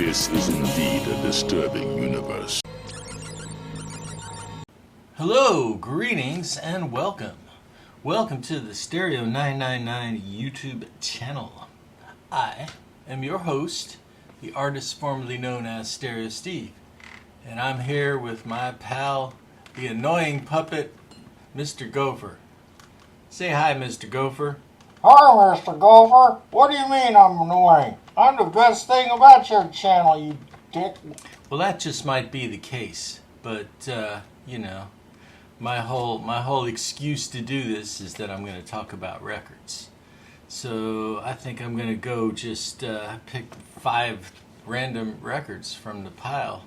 This is indeed a disturbing universe. Hello, greetings, and welcome. Welcome to the Stereo 999 YouTube channel. I am your host, the artist formerly known as Stereo Steve, and I'm here with my pal, the annoying puppet, Mr. Gopher. Say hi, Mr. Gopher. Hi, Mr. Gopher. What do you mean I'm annoying? I'm the best thing about your channel, you dick. Well, that just might be the case, but you know, my whole excuse to do this is that I'm going to talk about records. So I think I'm going to go just pick 5 random records from the pile.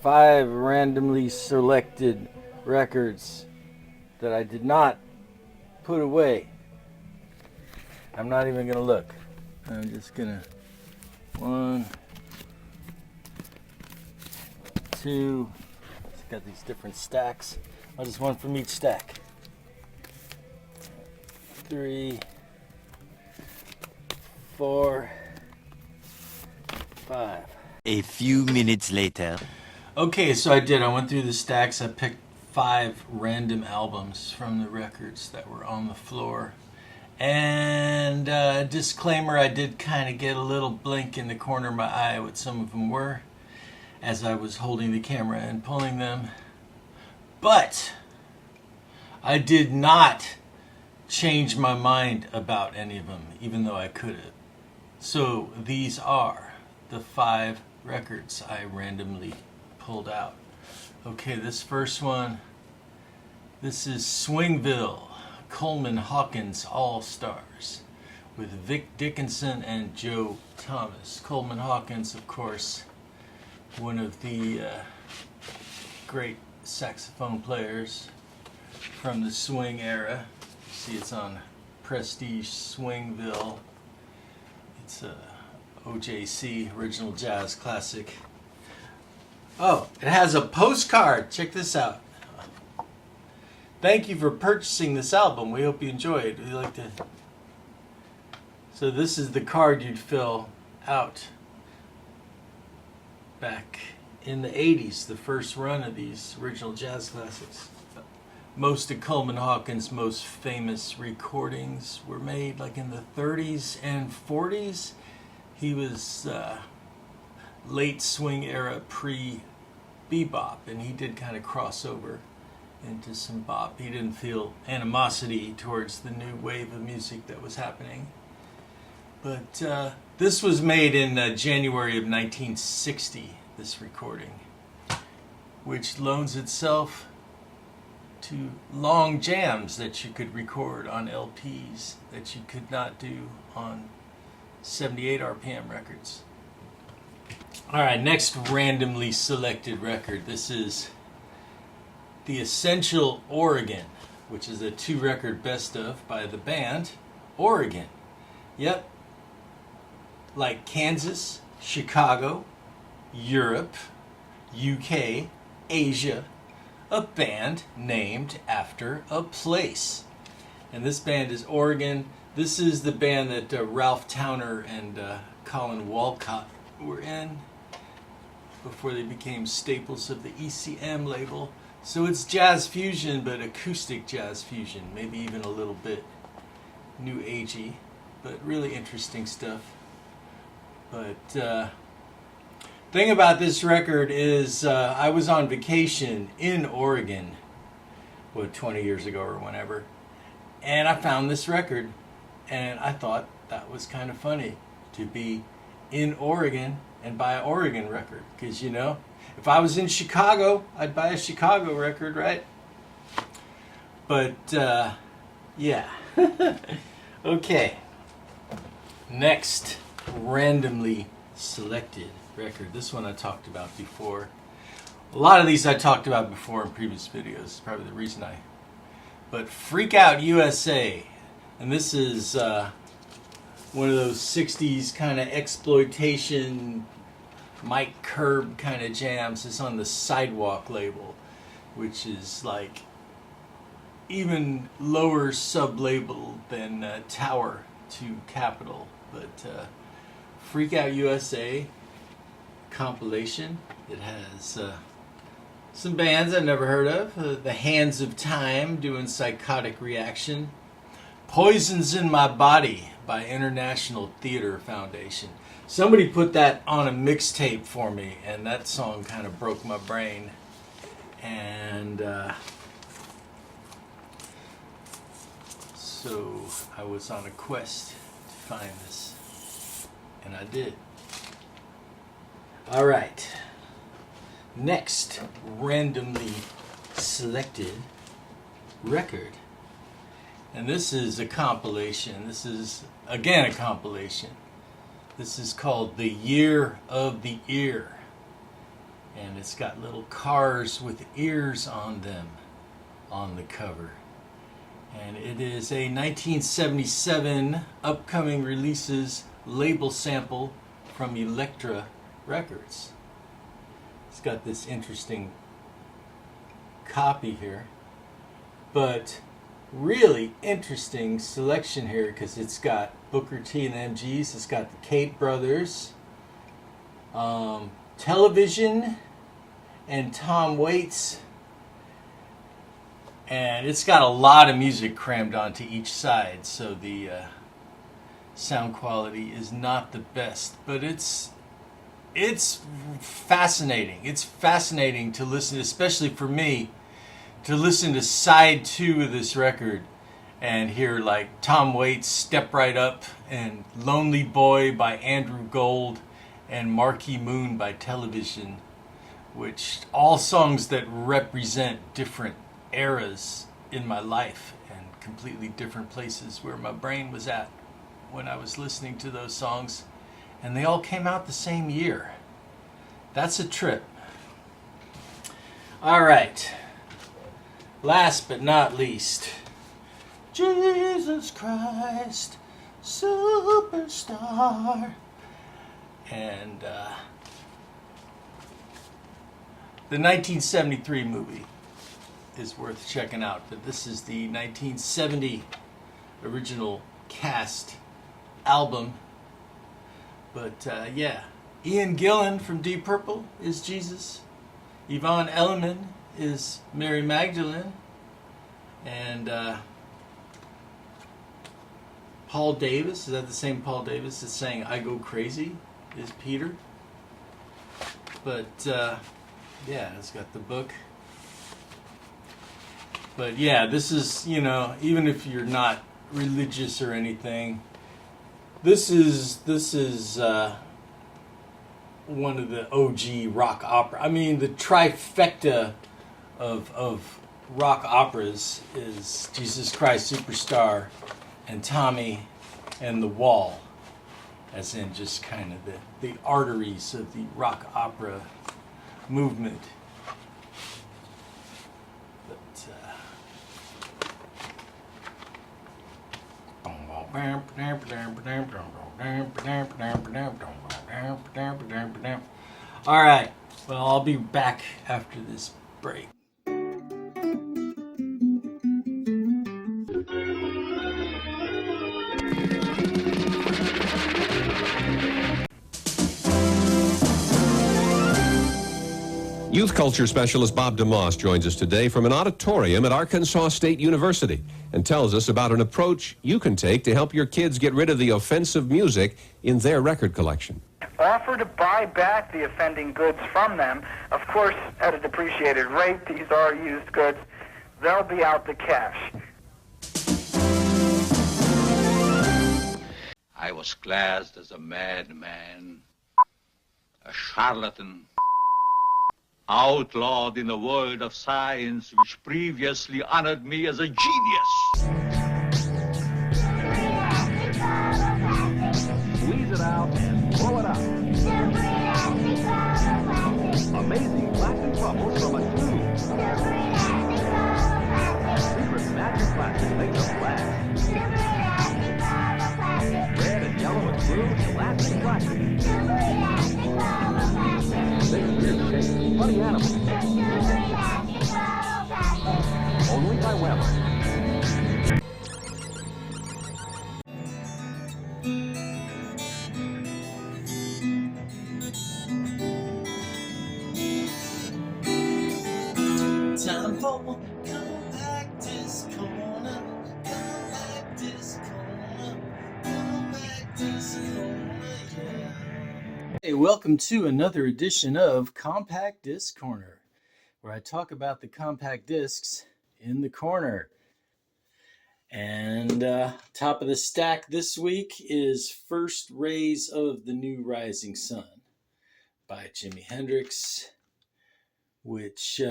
5 randomly selected records that I did not put away. I'm not even going to look. I'm just going to 1, 2, it's got these different stacks. I'll just one from each stack. 3, 4, 5. A few minutes later. Okay, so I went through the stacks. I picked 5 random albums from the records that were on the floor. And disclaimer, I did kind of get a little blink in the corner of my eye what some of them were as I was holding the camera and pulling them. But I did not change my mind about any of them, even though I could have. So these are the 5 records I randomly pulled out. Okay, this first one, this is Swingville, Coleman Hawkins All-Stars with Vic Dickinson and Joe Thomas. Coleman Hawkins, of course, one of the great saxophone players from the swing era. See, it's on Prestige Swingville. It's a OJC, original jazz classic. Oh, it has a postcard. Check this out. Thank you for purchasing this album. We hope you enjoy it. We'd like to. So this is the card you'd fill out back in the 80s, the first run of these original jazz classics. Most of Coleman Hawkins' most famous recordings were made like in the 30s and 40s. He was late swing era, pre-bebop, and he did kind of cross over into some bop. He didn't feel animosity towards the new wave of music that was happening. But this was made in January of 1960, this recording, which loans itself to long jams that you could record on LPs that you could not do on 78 RPM records. Alright, next randomly selected record. This is The Essential Oregon, which is a 2-record best of by the band Oregon. Yep, like Kansas, Chicago, Europe, UK, Asia, a band named after a place. And this band is Oregon. This is the band that Ralph Towner and Colin Walcott were in before they became staples of the ECM label. So it's jazz fusion, but acoustic jazz fusion, maybe even a little bit new agey, but really interesting stuff. But thing about this record is I was on vacation in Oregon, 20 years ago or whenever, and I found this record, and I thought that was kind of funny to be in Oregon and buy an Oregon record, because you know, if I was in Chicago, I'd buy a Chicago record, right? But yeah. Okay, next randomly selected record. This one I talked about before. A lot of these I talked about before in previous videos. Probably the reason but Freak Out USA. And this is one of those 60s kind of exploitation, Mike Curb kind of jams. It's on the Sidewalk label, which is like even lower sub-label than Tower to Capitol. But Freak Out USA, compilation. It has some bands I've never heard of. The Hands of Time doing Psychotic Reaction. Poisons in My Body by International Theater Foundation. Somebody put that on a mixtape for me, and that song kind of broke my brain. And so I was on a quest to find this, and I did. All right. Next, randomly selected record. And this is a compilation. This is, again, a compilation. This is called The Year of the Ear. And it's got little cars with ears on them on the cover. And it is a 1977 upcoming releases label sample from Elektra Records. It's got this interesting copy here. But really interesting selection here because it's got Booker T and the MGs, it's got the Kate Brothers, Television, and Tom Waits, and it's got a lot of music crammed onto each side, so the sound quality is not the best, but it's fascinating. It's fascinating to listen, especially for me, to listen to side 2 of this record and hear like Tom Waits, Step Right Up, and Lonely Boy by Andrew Gold, and Marquee Moon by Television, which all songs that represent different eras in my life and completely different places where my brain was at when I was listening to those songs, and they all came out the same year. That's a trip. All right. Last but not least, Jesus Christ Superstar. And the 1973 movie is worth checking out, but this is the 1970 original cast album. But yeah, Ian Gillan from Deep Purple is Jesus. Yvonne Elliman is Mary Magdalene, and Paul Davis, is that the same Paul Davis that's saying I Go Crazy, is Peter. But yeah, it's got the book. But yeah, this is, you know, even if you're not religious or anything, this is one of the OG rock opera. I mean, the trifecta of rock operas is Jesus Christ Superstar and Tommy and The Wall, as in just kind of the arteries of the rock opera movement. All right, well, I'll be back after this break. Youth culture specialist Bob DeMoss joins us today from an auditorium at Arkansas State University and tells us about an approach you can take to help your kids get rid of the offensive music in their record collection. Offer to buy back the offending goods from them, of course at a depreciated rate. These are used goods. They'll be out the cash. I was classed as a madman, a charlatan, outlawed in the world of science which previously honored me as a genius. Squeeze it out and blow it out. Amazing plastic bubbles from a tube. Secret magic plastic makes a blast. Red and yellow and blue elastic plastic. Big weird shapes, funny animals. Only by Weber. Hey, welcome to another edition of Compact Disc Corner, where I talk about the compact discs in the corner. And top of the stack this week is First Rays of the New Rising Sun by Jimi Hendrix, which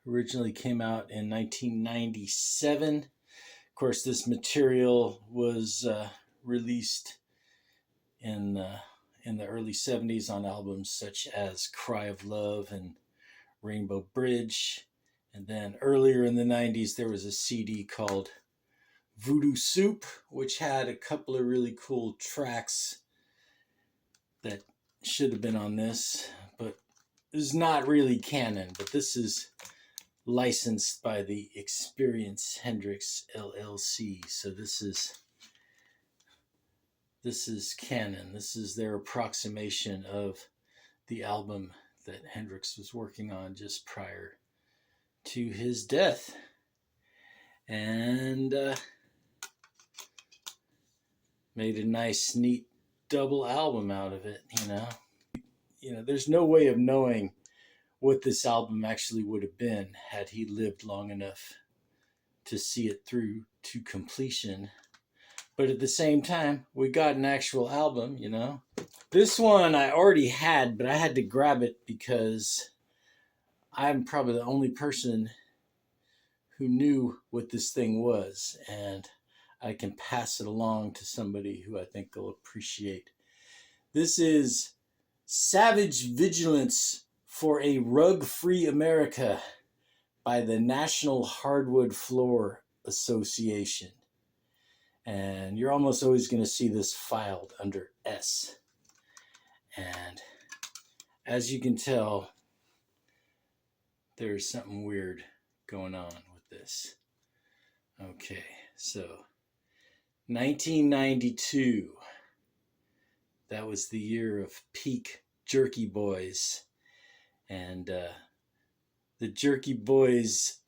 originally came out in 1997. Of course, this material was released in the early 70s on albums such as Cry of Love and Rainbow Bridge. And then earlier in the 90s, there was a CD called Voodoo Soup, which had a couple of really cool tracks that should have been on this, but is not really canon. But this is licensed by the Experience Hendrix LLC. So this is canon. This is their approximation of the album that Hendrix was working on just prior to his death. And made a nice, neat double album out of it, You know, there's no way of knowing what this album actually would have been had he lived long enough to see it through to completion. But at the same time, we got an actual album, This one I already had, but I had to grab it because I'm probably the only person who knew what this thing was, and I can pass it along to somebody who I think will appreciate. This is Savage Vigilance for a Rug-Free America by the National Hardwood Floor Association. And you're almost always going to see this filed under S. And as you can tell, there's something weird going on with this. Okay, so 1992. That was the year of peak Jerky Boys. And the Jerky Boys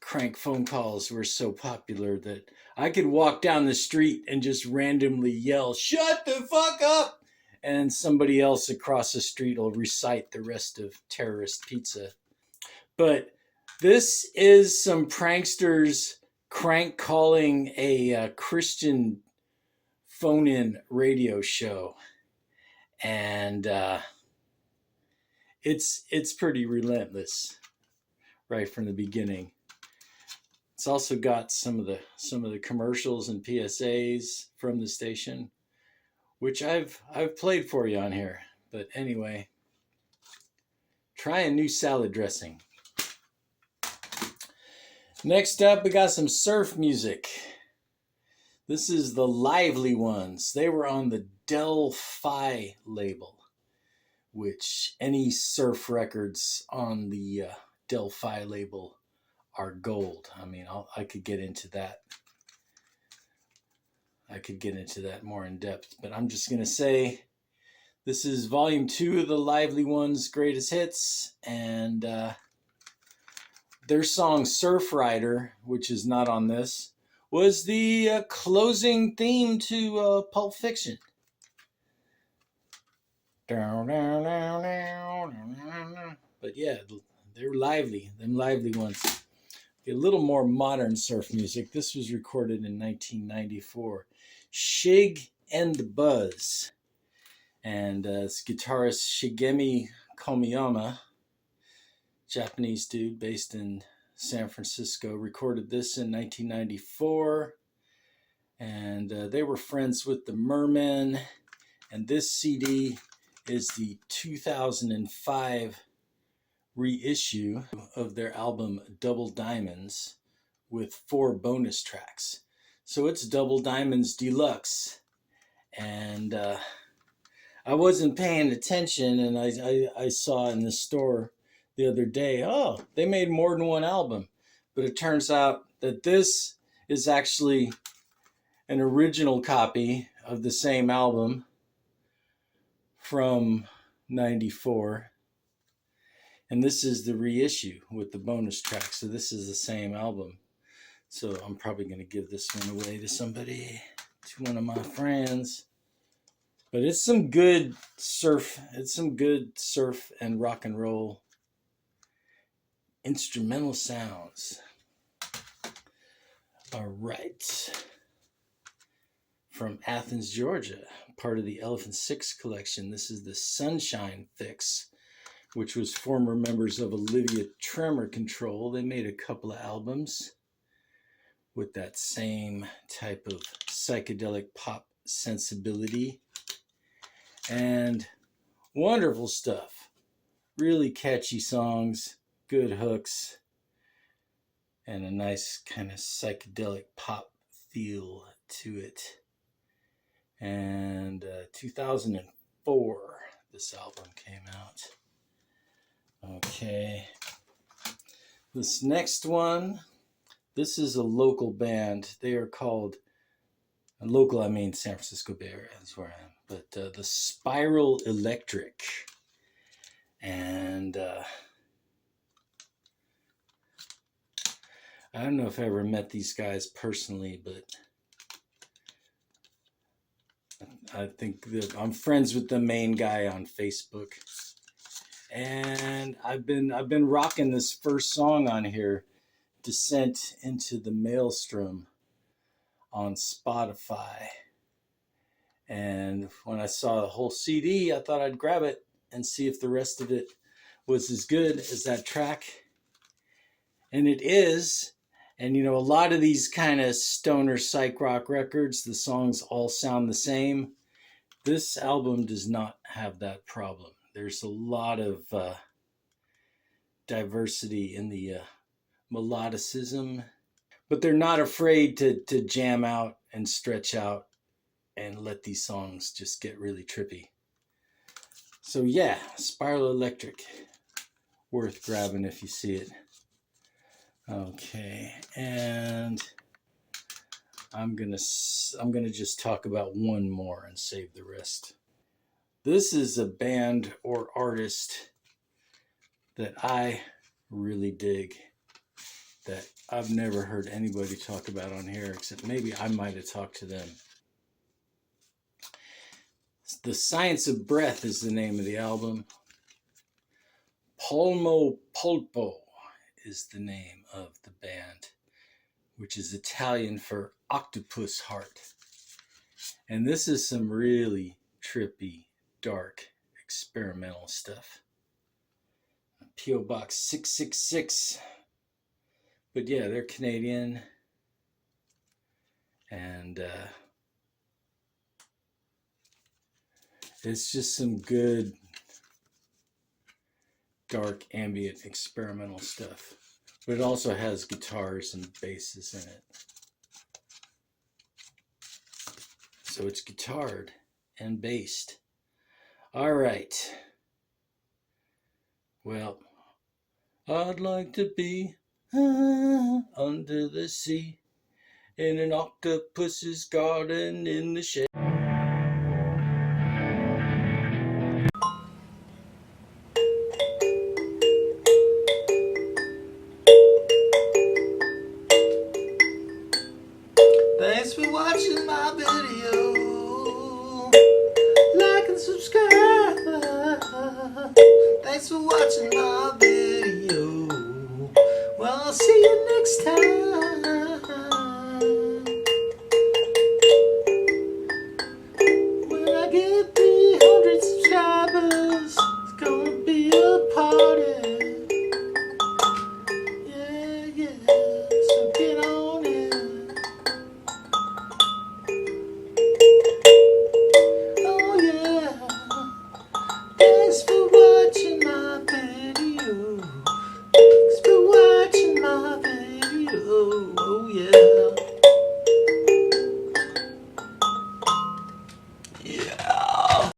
crank phone calls were so popular that I could walk down the street and just randomly yell, "Shut the fuck up!" And somebody else across the street will recite the rest of Terrorist Pizza. But this is some pranksters crank calling a Christian phone-in radio show. And it's pretty relentless right from the beginning. It's also got some of the commercials and PSAs from the station, which I've played for you on here. But anyway, try a new salad dressing. Next up, we got some surf music. This is the Lively Ones. They were on the Del-Fi label, which any surf records on the Del-Fi label are gold. I mean, I could get into that. I could get into that more in depth, but I'm just going to say this is volume 2 of the Lively Ones' greatest hits, and their song Surf Rider, which is not on this, was the closing theme to Pulp Fiction. But yeah, they're lively, them Lively Ones. A little more modern surf music. This was recorded in 1994. Shig and the Buzz. And it's guitarist Shigemi Komiyama, Japanese dude based in San Francisco, recorded this in 1994. And they were friends with the Mermen. And this CD is the 2005 reissue of their album Double Diamonds with 4 bonus tracks. So it's Double Diamonds Deluxe. And I wasn't paying attention, and I saw in the store the other day, oh, they made more than one album. But it turns out that this is actually an original copy of the same album from 94. And this is the reissue with the bonus track. So this is the same album. So I'm probably going to give this one away to somebody, to one of my friends. But it's some good surf. It's some good surf and rock and roll instrumental sounds. All right. From Athens, Georgia, part of the Elephant Six collection. This is the Sunshine Fix, which was former members of Olivia Tremor Control. They made a couple of albums with that same type of psychedelic pop sensibility. And wonderful stuff. Really catchy songs, good hooks, and a nice kind of psychedelic pop feel to it. And 2004, this album came out. Okay. This next one, this is a local band. They are called, local I mean San Francisco Bay Area, that's where I am. But the Spiral Electric. And I don't know if I ever met these guys personally, but I think that I'm friends with the main guy on Facebook. And I've been rocking this first song on here, Descent into the Maelstrom, on Spotify. And when I saw the whole CD, I thought I'd grab it and see if the rest of it was as good as that track. And it is. And, you know, a lot of these kind of stoner psych rock records, the songs all sound the same. This album does not have that problem. There's a lot of diversity in the melodicism, but they're not afraid to jam out and stretch out and let these songs just get really trippy. So yeah, Spiral Electric, worth grabbing if you see it. Okay, and I'm gonna just talk about one more and save the rest. This is a band or artist that I really dig, that I've never heard anybody talk about on here, except maybe I might have talked to them. The Science of Breath is the name of the album. Palmo Pulpo is the name of the band, which is Italian for octopus heart. And this is some really trippy, dark, experimental stuff. P.O. Box 666. But yeah, they're Canadian. And it's just some good, dark, ambient, experimental stuff. But it also has guitars and basses in it. So it's guitared and bassed. All right. Well, I'd like to be under the sea in an octopus's garden in the shade. Thanks for watching my video. Like and subscribe. Thanks for watching my video. Well, I'll see you next time. When I get 300 subscribers, it's gonna be a party. Yeah, yeah, so get on in. Oh yeah, thanks for watching my video. Thanks for watching my video. Oh yeah. Yeah.